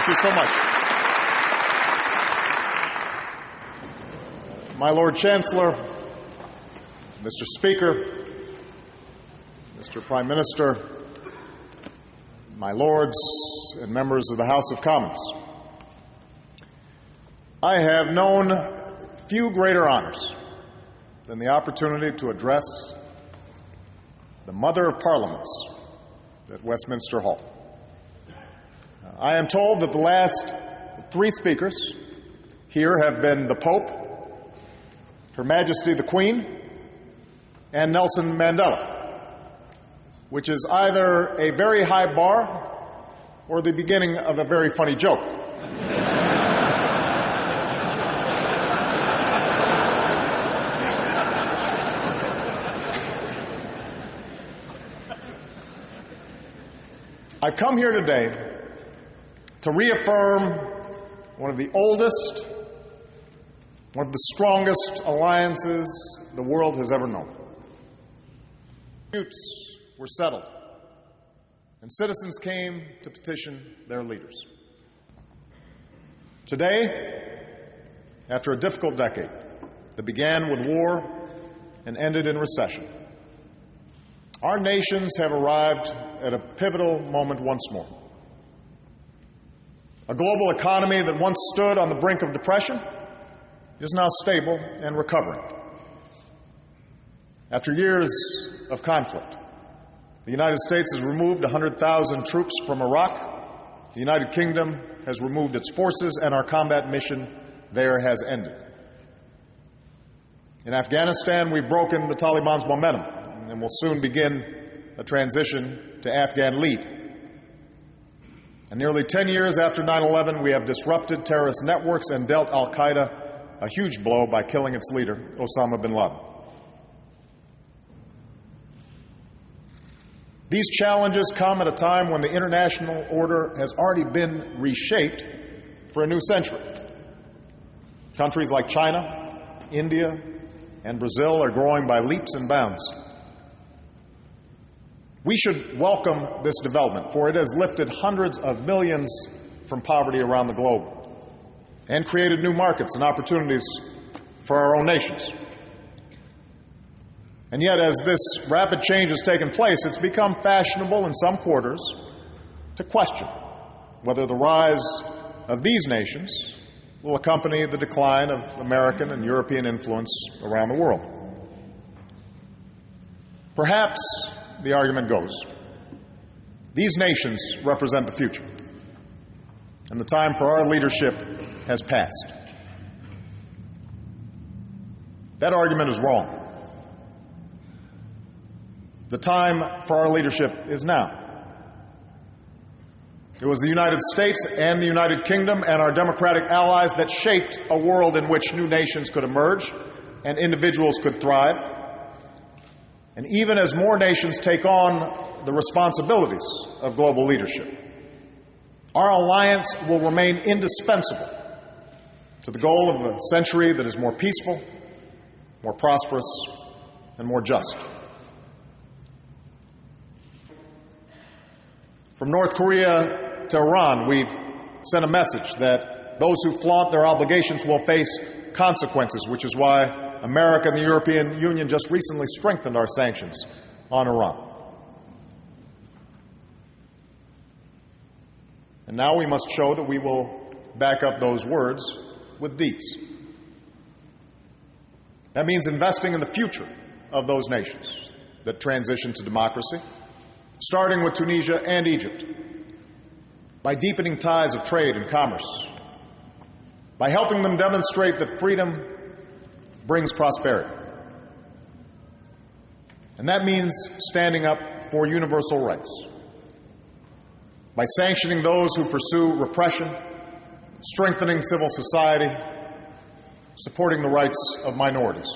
Thank you so much. My Lord Chancellor, Mr. Speaker, Mr. Prime Minister, my lords and members of the House of Commons, I have known few greater honors than the opportunity to address the Mother of Parliaments at Westminster Hall. I am told that the last three speakers here have been the Pope, Her Majesty the Queen, and Nelson Mandela, which is either a very high bar or the beginning of a very funny joke. I've come here today to reaffirm one of the oldest, one of the strongest alliances the world has ever known. Disputes were settled, and citizens came to petition their leaders. Today, after a difficult decade that began with war and ended in recession, our nations have arrived at a pivotal moment once more. A global economy that once stood on the brink of depression is now stable and recovering. After years of conflict, the United States has removed 100,000 troops from Iraq. The United Kingdom has removed its forces, and our combat mission there has ended. In Afghanistan, we've broken the Taliban's momentum and will soon begin a transition to Afghan lead. And nearly 10 years after 9/11, we have disrupted terrorist networks and dealt al-Qaeda a huge blow by killing its leader, Osama bin Laden. These challenges come at a time when the international order has already been reshaped for a new century. Countries like China, India, and Brazil are growing by leaps and bounds. We should welcome this development, for it has lifted hundreds of millions from poverty around the globe and created new markets and opportunities for our own nations. And yet, as this rapid change has taken place, it's become fashionable in some quarters to question whether the rise of these nations will accompany the decline of American and European influence around the world. Perhaps, the argument goes, these nations represent the future, and the time for our leadership has passed. That argument is wrong. The time for our leadership is now. It was the United States and the United Kingdom and our democratic allies that shaped a world in which new nations could emerge and individuals could thrive. And even as more nations take on the responsibilities of global leadership, our alliance will remain indispensable to the goal of a century that is more peaceful, more prosperous, and more just. From North Korea to Iran, we've sent a message that those who flaunt their obligations will face consequences, which is why America and the European Union just recently strengthened our sanctions on Iran. And now we must show that we will back up those words with deeds. That means investing in the future of those nations that transition to democracy, starting with Tunisia and Egypt, by deepening ties of trade and commerce, by helping them demonstrate that freedom brings prosperity. And that means standing up for universal rights, by sanctioning those who pursue repression, strengthening civil society, supporting the rights of minorities.